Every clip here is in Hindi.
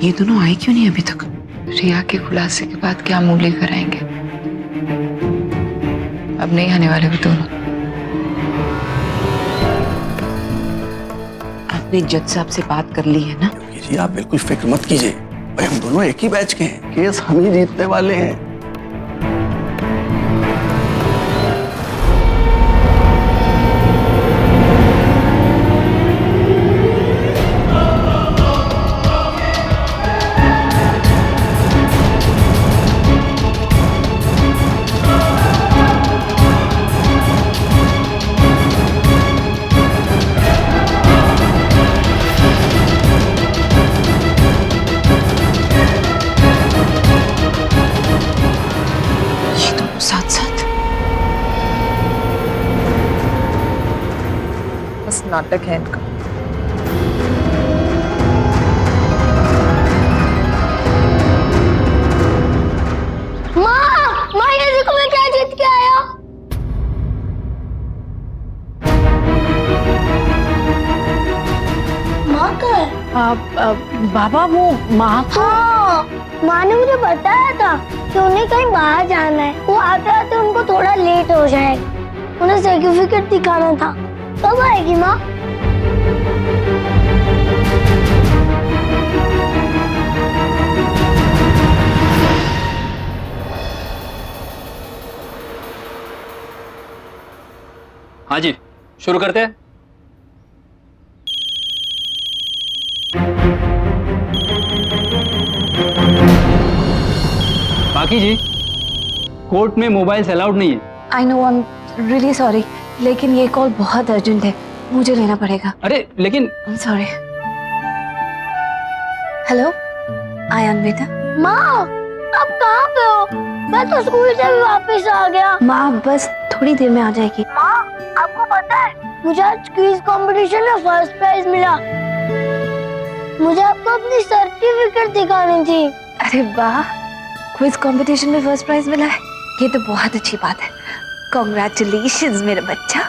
ये दोनों आए क्यों नहीं अभी तक? रिया के खुलासे के बाद क्या मुंह लेकर आएंगे? अब नहीं आने वाले वो दोनों। आपने जज साहब से बात कर ली है ना? जी आप बिल्कुल फिक्र मत कीजिए, भाई हम दोनों एक ही बैच के हैं, केस हम ही जीतने वाले हैं। साथ साथ बस नाटक है इनका। माँ ये देखो मैं क्या जीत के आया। माँ का बाबा वो माँ तो हाँ, माँ ने मुझे बताया था कि उन्हें कहीं बाहर जाना है। वो आते आते उनको थोड़ा लेट हो जाएगा। उन्हें सर्टिफिकेट दिखाना था। कब आएगी माँ? हाँ जी, शुरू करते हैं। बाकी जी, कोर्ट में मोबाइल्स अलाउड नहीं है। I know, I am really sorry, लेकिन ये कॉल बहुत अर्जेंट है, मुझे लेना पड़ेगा। अरे लेकिन I am sorry. Hello Ayaan बेटा। माँ आप कहाँ पे हो? मैं तो स्कूल से भी वापस आ गया। माँ बस थोड़ी देर में आ जाएगी। माँ आपको पता है मुझे आज क्विज कंपटीशन में फर्स्ट प्राइज मिला। मुझे आपको अपनी सर्टिफिकेट दिखानी थी। अरे वाह, क्विज कंपटीशन में फर्स्ट प्राइज मिला है, ये तो बहुत अच्छी बात है। कॉन्ग्रेचुलेशंस मेरा बच्चा।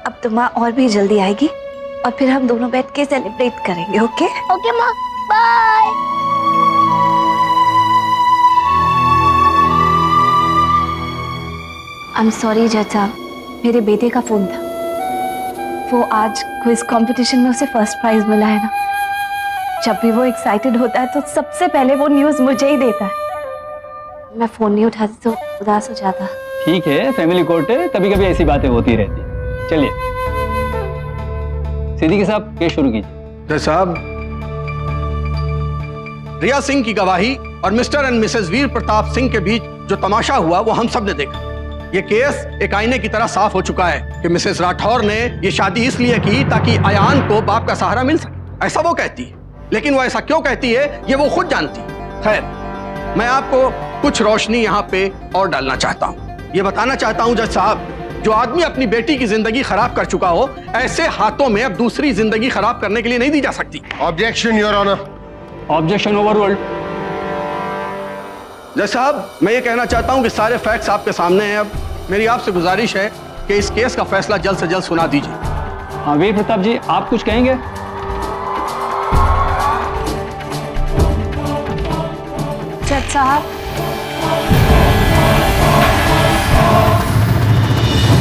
अब तो माँ और भी जल्दी आएगी और फिर हम दोनों बैठ के सेलिब्रेट करेंगे। ओके ओके माँ, बाय। आई एम सॉरी जज साहब, मेरे बेटे का फोन था। वो आज क्विज कंपटीशन में उसे फर्स्ट प्राइज मिला है ना। जब भी वो एक्साइटेड होता है तो सबसे पहले वो न्यूज़ मुझे ही देता है। मैं फोन नहीं उठाती तो उदास हो जाता। ठीक है, फैमिली कोर्ट है, कभी कभी ऐसी बातें होती रहती हैं। चलिए सिद्दीकी साहब, केस शुरू कीजिए। जज साहब, रिया सिंह की गवाही और मिस्टर एंड मिसेस वीर प्रताप सिंह के बीच जो तमाशा हुआ वो हम सब ने देखा। ये केस एक आईने की तरह साफ हो चुका है कि मिसेस राठौर ने ये शादी इसलिए की ताकि अयान को बाप का सहारा मिल सके, ऐसा वो कहती है। लेकिन वो ऐसा क्यों कहती है ये वो खुद जानती है। खैर, मैं आपको कुछ रोशनी यहाँ पे और डालना चाहता हूँ। ये बताना चाहता हूँ जज साहब, जो आदमी अपनी बेटी की जिंदगी खराब कर चुका हो, ऐसे हाथों में अब दूसरी जिंदगी खराब करने के लिए नहीं दी जा सकती। Objection your honour. Objection overruled. जज साहब, मैं ये कहना चाहता हूँ कि सारे फैक्ट्स आपके सामने हैं। अब मेरी आपसे गुजारिश है कि इस केस का फैसला जल्द से जल्द सुना दीजिए। हाँ वीर प्रताप जी, आप कुछ कहेंगे? जज साहब,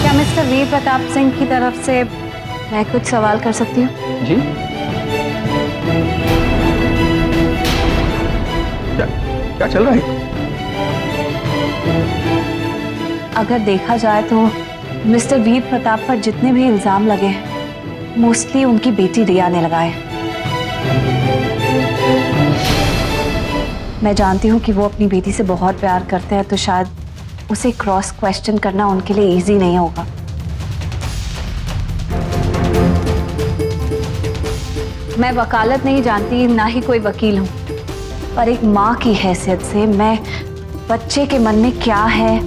क्या मिस्टर वीर प्रताप सिंह की तरफ से मैं कुछ सवाल कर सकती हूँ? जी क्या चल रहा है? अगर देखा जाए तो मिस्टर वीर प्रताप पर जितने भी इल्जाम लगे हैं मोस्टली उनकी बेटी रिया ने लगाए। मैं जानती हूँ कि वो अपनी बेटी से बहुत प्यार करते हैं, तो शायद उसे क्रॉस क्वेश्चन करना उनके लिए इजी नहीं होगा। मैं वकालत नहीं जानती, ना ही कोई वकील हूँ, पर एक माँ की हैसियत से मैं बच्चे के मन में क्या है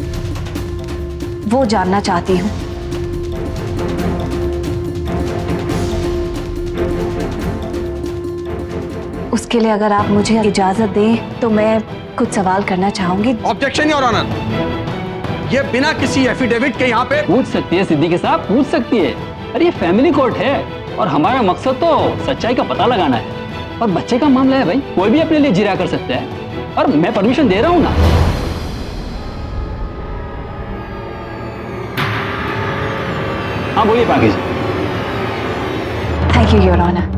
वो जानना चाहती हूँ। उसके लिए अगर आप मुझे इजाजत दें तो मैं कुछ सवाल करना चाहूंगी। Objection your honour. ये बिना किसी एफिडेविट के यहाँ पे पूछ सकती है सिद्दीकी साहब, पूछ सकती है। अरे ये फैमिली कोर्ट है और हमारा मकसद तो सच्चाई का पता लगाना है। और बच्चे का मामला है भाई, कोई भी अपने लिए जिरा कर सकता है, और मैं परमिशन दे रहा हूं ना। हाँ बोलिए Paki ji. Thank you your honour.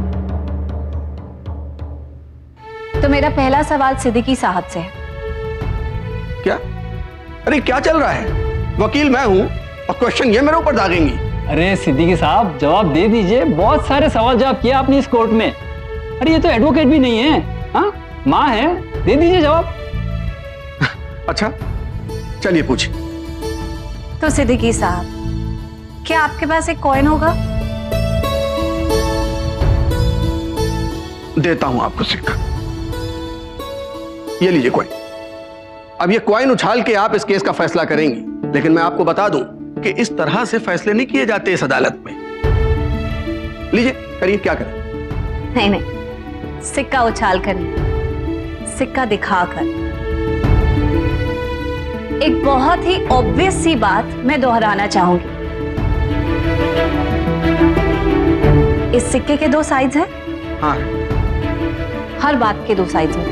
तो मेरा पहला सवाल सिद्दीकी साहब से है। क्या? अरे क्या चल रहा है? वकील मैं हूं और क्वेश्चन ये मेरे ऊपर दागेंगी। अरे सिद्दीकी साहब जवाब दे दीजिए, बहुत सारे सवाल जवाब किया आपने इस कोर्ट में। अरे ये तो एडवोकेट भी नहीं है, हाँ माँ है, दे दीजिए जवाब। अच्छा चलिए पूछिए। तो सिद्दीकी साहब, क्या आपके पास एक कॉइन होगा? देता हूं आपको सिक्का, ये लीजिए कॉइन। अब ये कॉइन उछाल के आप इस केस का फैसला करेंगी, लेकिन मैं आपको बता दूं कि इस तरह से फैसले नहीं किए जाते इस अदालत में। लीजिए करिए, क्या करें? नहीं नहीं, सिक्का उछाल कर नहीं, सिक्का दिखाकर। एक बहुत ही ऑब्वियस सी बात मैं दोहराना चाहूंगी। इस सिक्के के दो साइड्स हैं। हाँ, हर बात के दो साइड्स हैं।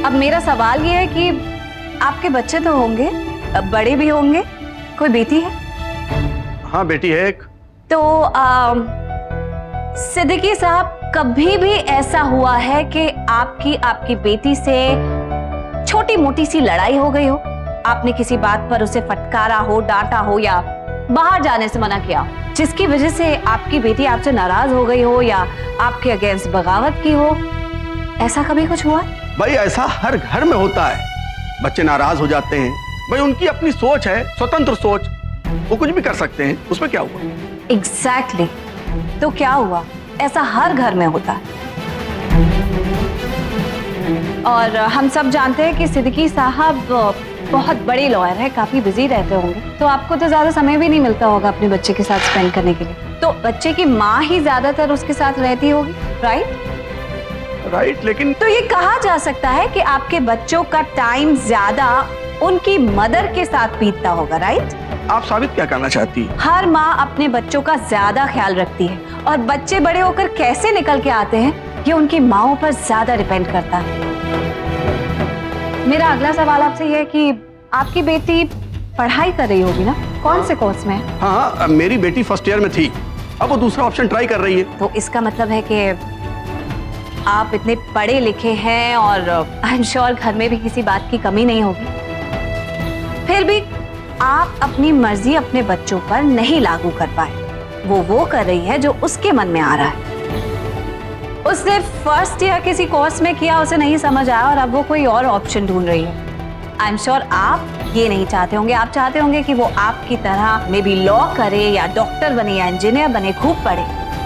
अब मेरा सवाल ये है कि आपके बच्चे तो होंगे, बड़े भी होंगे, कोई बेटी है? हाँ बेटी है एक। तो सिद्दीकी साहब, कभी भी ऐसा हुआ है कि आपकी बेटी से छोटी मोटी सी लड़ाई हो गई हो? आपने किसी बात पर उसे फटकारा हो, डांटा हो, या बाहर जाने से मना किया, जिसकी वजह से आपकी बेटी आपसे नाराज हो गई हो या आपके अगेंस्ट बगावत की हो? ऐसा कभी कुछ हुआ? भाई ऐसा हर घर में होता है, बच्चे नाराज हो जाते हैं। भाई उनकी अपनी सोच है, स्वतंत्र सोच, वो कुछ भी कर सकते हैं, उसमें क्या हुआ? एग्जैक्टली। तो क्या हुआ? ऐसा हर घर में होता है। और हम सब जानते हैं कि सिद्दीकी साहब बहुत बड़े लॉयर है, काफी बिजी रहते होंगे, तो आपको तो ज्यादा समय भी नहीं मिलता होगा अपने बच्चे के साथ स्पेंड करने के लिए। तो बच्चे की माँ ही ज्यादातर उसके साथ रहती होगी, राइट? राइट, लेकिन तो ये कहा जा सकता है कि आपके बच्चों का टाइम ज्यादा उनकी मदर के साथ बीतता होगा, राइट? आप साबित क्या करना चाहती है? हर माँ अपने बच्चों का ज्यादा ख्याल रखती है, और बच्चे बड़े होकर कैसे निकल के आते हैं ये उनकी माँओं पर ज्यादा डिपेंड करता है। मेरा अगला सवाल आपसे यह है कि आपकी बेटी पढ़ाई कर रही होगी ना? कौन से कोर्स में? हाँ, मेरी बेटी फर्स्ट ईयर में थी, अब वो दूसरा ऑप्शन ट्राई कर रही है। तो इसका मतलब है कि आप इतने पढ़े लिखे हैं और आई एम श्योर घर में भी किसी बात की कमी नहीं होगी, फिर भी आप अपनी मर्जी अपने बच्चों पर नहीं लागू कर पाए। वो कर रही है जो उसके मन में आ रहा है। उसने फर्स्ट ईयर किसी कोर्स में किया, उसे नहीं समझ आया और अब वो कोई और ऑप्शन ढूंढ रही है। आई एम श्योर आप ये नहीं चाहते होंगे, आप चाहते होंगे कि वो आपकी तरह मे बी लॉ करे या डॉक्टर बने या इंजीनियर बने, खूब पढ़े,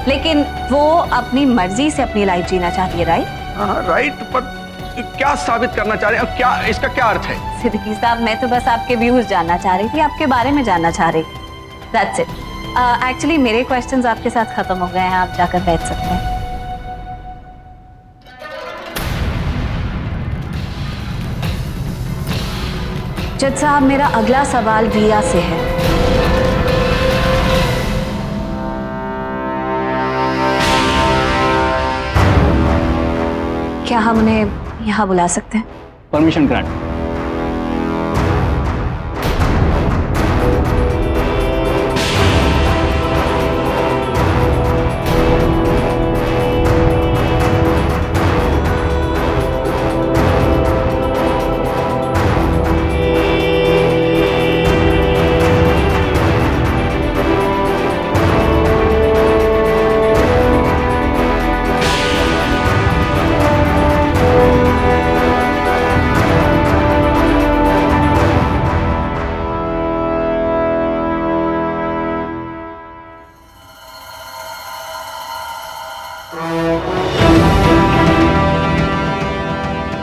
लेकिन वो अपनी मर्जी से अपनी लाइफ जीना चाहती है, राइट? हाँ राइट, पर क्या साबित करना चाह रहे हैं? क्या इसका क्या अर्थ है? सिद्दीकी साहब, मैं तो बस आपके व्यूज जानना चाह रही थी, आपके बारे में जानना चाह रही थी, दैट्स इट। एक्चुअली मेरे क्वेश्चंस आपके साथ खत्म हो गए हैं, आप जाकर बैठ सकते हैं। जज साहब, मेरा अगला सवाल रिया से है। क्या हम उन्हें यहाँ बुला सकते हैं? Permission grant.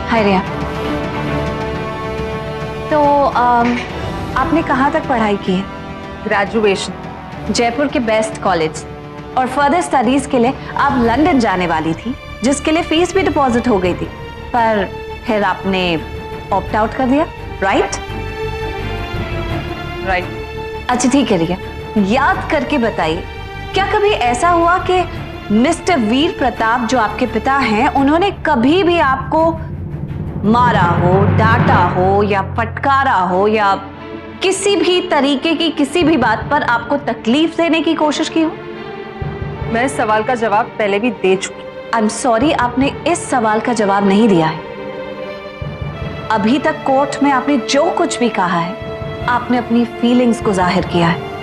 हाय रिया। तो आपने कहाँ तक पढ़ाई की है? ग्रेजुएशन, जयपुर के बेस्ट कॉलेज, और फर्दर स्टडीज के लिए आप लंदन जाने वाली थी, जिसके लिए फीस भी डिपॉजिट हो गई थी, पर फिर आपने ऑप्ट आउट कर दिया, राइट? राइट। अच्छा ठीक है रिया, याद करके बताइए, क्या कभी ऐसा हुआ कि मिस्टर वीर प्रताप जो आपके पिता हैं, उन्होंने कभी भी आपको मारा हो, डांटा हो या फटकारा हो या किसी भी तरीके की किसी भी बात पर आपको तकलीफ देने की कोशिश की हो? मैं इस सवाल का जवाब पहले भी दे चुकी। आई एम सॉरी, आपने इस सवाल का जवाब नहीं दिया है। अभी तक कोर्ट में आपने जो कुछ भी कहा है, आपने अपनी फीलिंग्स को जाहिर किया है,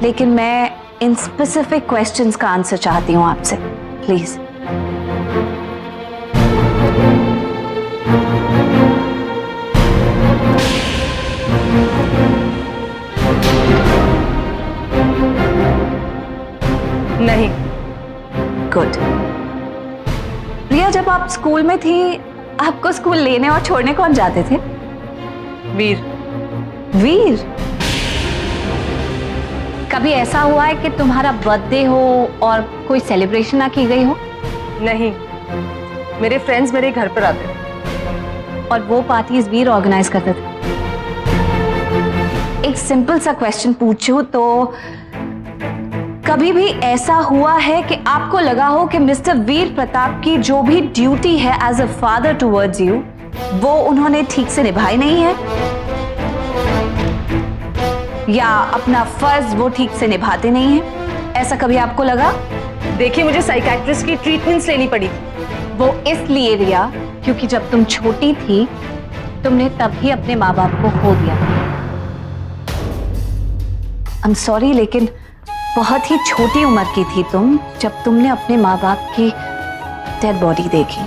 लेकिन मैं इन स्पेसिफिक क्वेश्चंस का आंसर चाहती हूं आपसे, प्लीज। नहीं। गुड। रिया, जब आप स्कूल में थी, आपको स्कूल लेने और छोड़ने कौन जाते थे? वीर। वीर? कभी ऐसा हुआ है कि तुम्हारा बर्थडे हो और कोई सेलिब्रेशन ना की गई हो? नहीं, मेरे फ्रेंड्स मेरे घर पर आते थे और वो पार्टीज वीर ऑर्गेनाइज करते थे। एक सिंपल सा क्वेश्चन पूछूं तो कभी भी ऐसा हुआ है कि आपको लगा हो कि मिस्टर वीर प्रताप की जो भी ड्यूटी है as a father towards you, वो उन्होंने ठीक से निभाई नहीं है, या अपना फर्ज वो ठीक से निभाते नहीं है? ऐसा कभी आपको लगा? देखिए, मुझे साइकियाट्रिस्ट की ट्रीटमेंट्स लेनी पड़ी थी। वो इसलिए रिया क्योंकि जब तुम छोटी थी, तुमने तभी अपने माँ बाप को खो दिया। आई एम सॉरी, लेकिन बहुत ही छोटी उम्र की थी तुम जब तुमने अपने माँ बाप की डेड बॉडी देखी।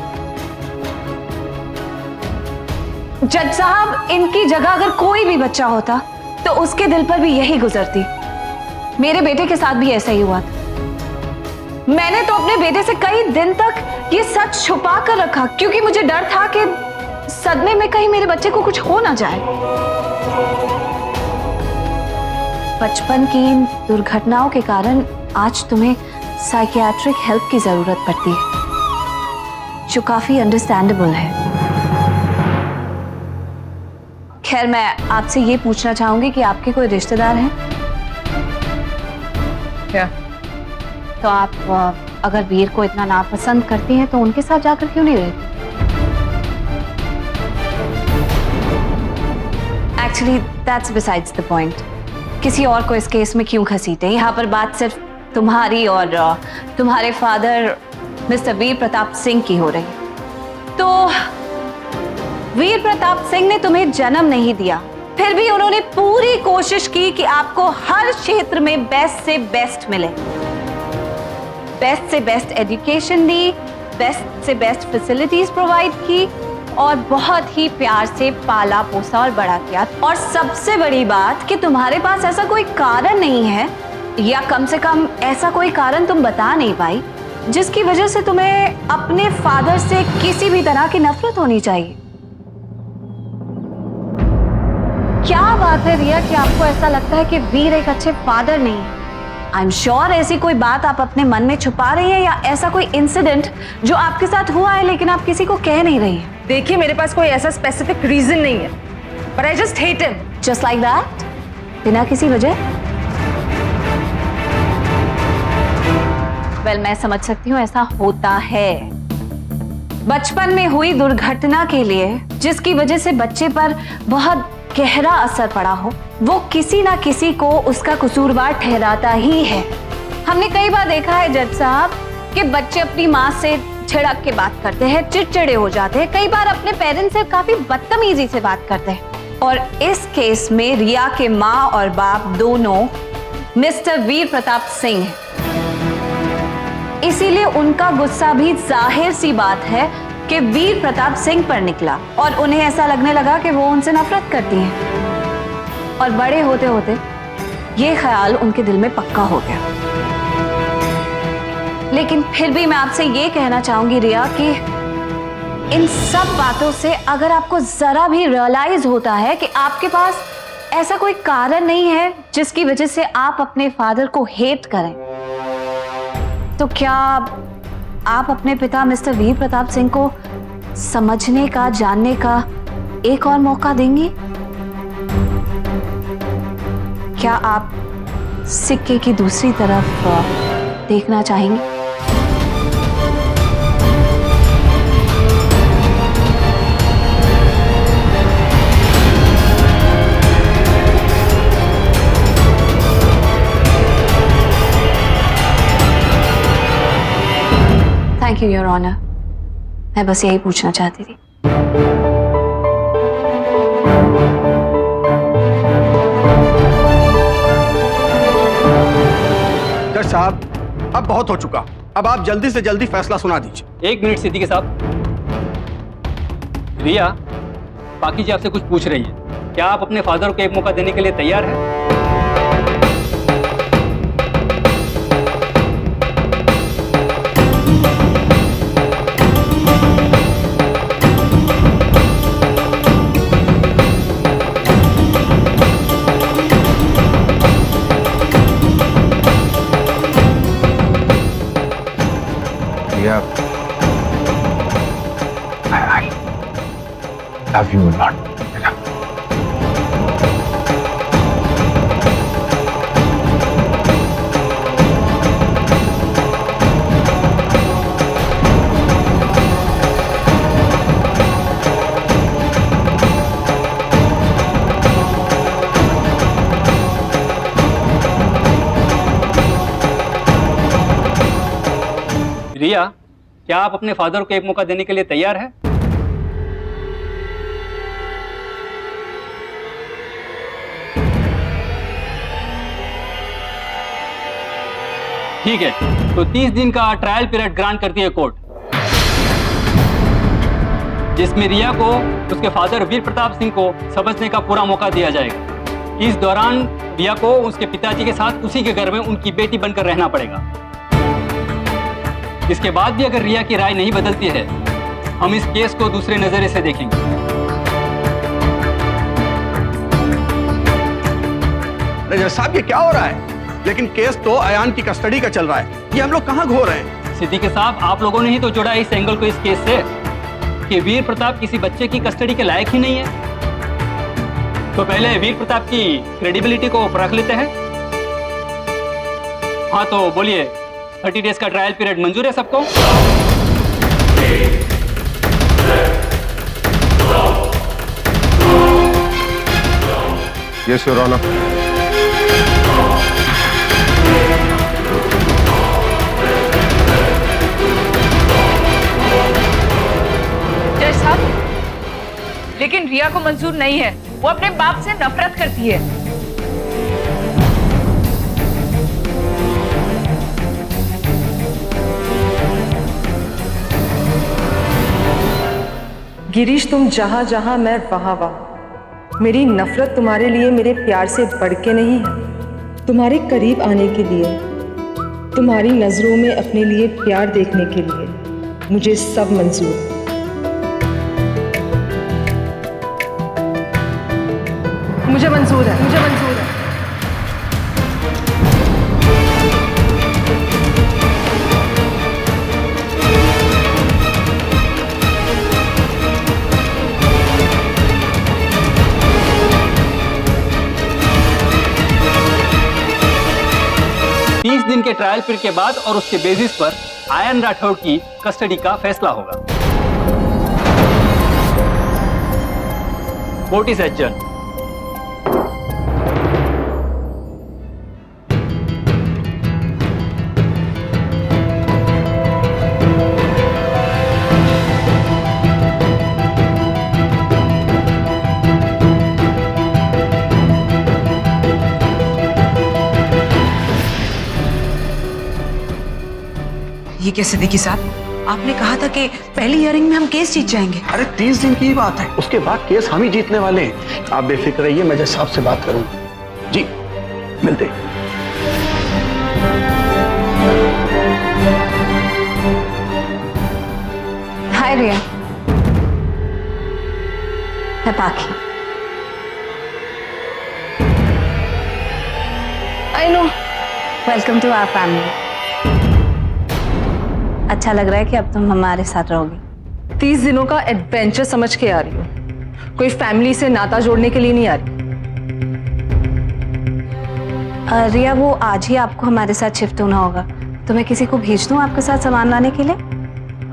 जज साहब, इनकी जगह अगर कोई भी बच्चा होता तो उसके दिल पर भी यही गुजरती। मेरे बेटे के साथ भी ऐसा ही हुआ था। मैंने तो अपने बेटे से कई दिन तक ये सच छुपा कर रखा क्योंकि मुझे डर था कि सदमे में कहीं मेरे बच्चे को कुछ हो ना जाए। बचपन की इन दुर्घटनाओं के कारण आज तुम्हें साइकियाट्रिक हेल्प की जरूरत पड़ती है, जो काफी अंडरस्टैंडेबल है। खैर, मैं आपसे ये पूछना चाहूंगी कि आपके कोई रिश्तेदार हैं? क्या? तो आप अगर वीर को इतना नापसंद करती हैं तो उनके साथ जाकर क्यों नहीं रहती? Actually that's besides the point. किसी और को इस केस में क्यों घसीटे? यहाँ पर बात सिर्फ तुम्हारी और तुम्हारे फादर मिस्टर वीर प्रताप सिंह की हो रही। तो वीर प्रताप सिंह ने तुम्हें जन्म नहीं दिया, फिर भी उन्होंने पूरी कोशिश की कि आपको हर क्षेत्र में बेस्ट से बेस्ट मिले। बेस्ट से बेस्ट एजुकेशन दी, बेस्ट से बेस्ट फैसिलिटीज प्रोवाइड की और बहुत ही प्यार से पाला पोसा और बड़ा किया। और सबसे बड़ी बात कि तुम्हारे पास ऐसा कोई कारण नहीं है, या कम से कम ऐसा कोई कारण तुम बता नहीं पाई जिसकी वजह से तुम्हें अपने फादर से किसी भी तरह की नफरत होनी चाहिए। क्या बात है रिया कि आपको ऐसा लगता है कि वीर एक अच्छे फादर नहीं है? आई एम श्योर ऐसी कोई बात आप अपने मन में छुपा रही है, या ऐसा कोई इंसिडेंट जो आपके साथ हुआ है लेकिन आप किसी को कह नहीं रही है। देखिए, मेरे पास कोई ऐसा स्पेसिफिक रीजन नहीं है, but I just hate him. Just like that, बिना किसी वजह? वेल, मैं समझ सकती हूँ ऐसा होता है। बचपन में हुई दुर्घटना के लिए जिसकी वजह से बच्चे पर बहुत गहरा असर पड़ा हो, वो किसी ना किसी को उसका कसूरवार ठहराता ही है। हमने कई बार देखा है जज साहब कि बच्चे अपनी माँ से छिड़क के बात करते हैं, चिड़चिड़े हो जाते हैं, कई बार अपने पेरेंट्स से काफी बदतमीजी से बात करते हैं। और इस केस में रिया के माँ और बाप दोनों मिस्टर वीर प्रताप सिंह हैं, इसीलिए उनका गुस्सा भी जाहिर सी बात है कि वीर प्रताप सिंह पर निकला और उन्हें ऐसा लगने लगा कि वो उनसे नफरत करती हैं। और बड़े होते होते ये ख्याल उनके दिल में पक्का हो गया। लेकिन फिर भी मैं आपसे ये कहना चाहूंगी रिया कि इन सब बातों से अगर आपको जरा भी रियलाइज होता है कि आपके पास ऐसा कोई कारण नहीं है जिसकी वजह से आप अपने फादर को हेट करें, तो क्या आप अपने पिता मिस्टर वीर प्रताप सिंह को समझने का, जानने का एक और मौका देंगी? क्या आप सिक्के की दूसरी तरफ देखना चाहेंगे? थैंक यू योर ऑनर, मैं बस यही पूछना चाहती थी। जज साहब, अब बहुत हो चुका, अब आप जल्दी से जल्दी फैसला सुना दीजिए। 1 मिनट सिद्दीकी साहब। रिया, बाकी जी आपसे कुछ पूछ रही है, क्या आप अपने फादर को एक मौका देने के लिए तैयार हैं? I love you a lot. रिया, क्या आप अपने फादर को एक मौका देने के लिए तैयार हैं? ठीक है, तो 30 दिन का ट्रायल पीरियड ग्रांट करती है कोर्ट, जिसमें रिया को उसके फादर वीर प्रताप सिंह को समझने का पूरा मौका दिया जाएगा। इस दौरान रिया को उसके पिताजी के साथ उसी के घर में उनकी बेटी बनकर रहना पड़ेगा। इसके बाद भी अगर रिया की राय नहीं बदलती है, हम इस केस को दूसरे नजरिए से देखेंगे। जज साहब, ये क्या हो रहा है? लेकिन केस तो अयान की कस्टडी का चल रहा है, ये हम लोग कहाँ घो रहे हैं? सिद्दीकी साहब, आप लोगों ने ही तो जोड़ा इस एंगल को इस केस से कि वीर प्रताप किसी बच्चे की कस्टडी के लायक ही नहीं है। तो पहले वीर प्रताप की क्रेडिबिलिटी को परख लेते हैं। हाँ तो बोलिए, 30 डेज का ट्रायल पीरियड मंजूर है सबको? Yes, Your Honor. जज साहब, लेकिन रिया को मंजूर नहीं है, वो अपने बाप से नफरत करती है। गिरीश, तुम जहां जहां मैं वहां वहां। मेरी नफरत तुम्हारे लिए मेरे प्यार से बढ़ के नहीं है, तुम्हारे करीब आने के लिए, तुम्हारी नजरों में अपने लिए प्यार देखने के लिए मुझे सब मंजूर है। मुझे मंजूर है, मुझे मंजूर है। 30 दिन के ट्रायल पीरियड के बाद और उसके बेसिस पर आयन राठौड़ की कस्टडी का फैसला होगा। Court is adjourn. ये क्या सिद्दीकी साहब, आपने कहा था कि पहली हियरिंग में हम केस जीत जाएंगे। अरे 30 दिन की बात है, उसके बाद केस हम ही जीतने वाले हैं। आप बेफिक्र रहिए, मैं जज साहब से बात करूंगा। जी मिलते। हाय रिया, मैं Pakhi. I know, welcome to our family. अच्छा लग रहा है कि अब तुम हमारे साथ रहोगी। 30 दिनों का एडवेंचर समझ के आ रही हूँ, कोई फैमिली से नाता जोड़ने के लिए नहीं आ रही। रिया, वो आज ही आपको हमारे साथ शिफ्ट होना होगा, तो मैं किसी को भेज दूं आपके साथ सामान लाने के लिए?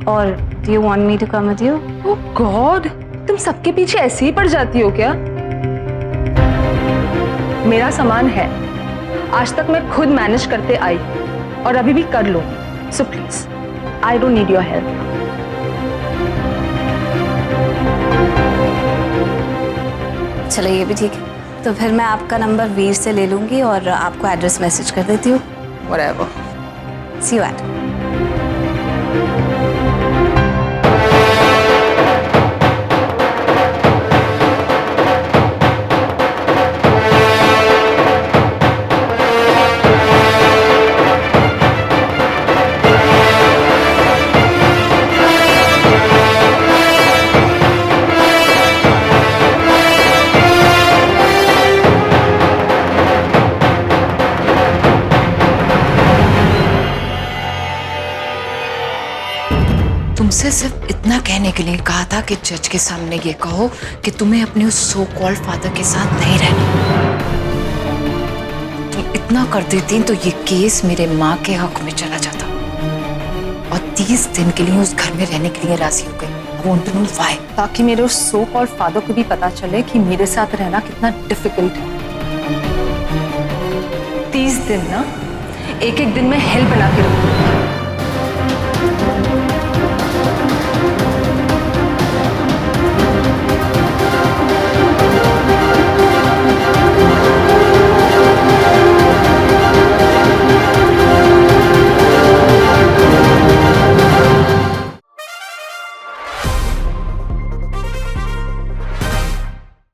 और do you want me to come with you? Oh God, तुम सबके पीछे ऐसे ही पड़ जाती हो क्या? मेरा सामान है, आज तक मैं खुद मैनेज करते आई और अभी भी कर लूं, so please I don't need your help. चलो ये भी ठीक है, तो फिर मैं आपका नंबर वीर से ले लूंगी और आपको एड्रेस मैसेज कर देती हूँ। Whatever, see you at. तुमसे सिर्फ इतना कहने के लिए कहा था कि जज के सामने ये कहो कि तुम्हें अपने उस सो कॉल्ड फादर के साथ नहीं रहना। तुम इतना कर देती तो ये केस मेरे माँ के हक में चला जाता और 30 दिन के लिए उस घर में रहने के लिए राजी हो गई। वोंट नो व्हाई, ताकि मेरे उस सो कॉल्ड फादर को भी पता चले कि मेरे साथ रहना कितना डिफिकल्ट है। 30 दिन ना, एक एक दिन में हेल बना के रखूं।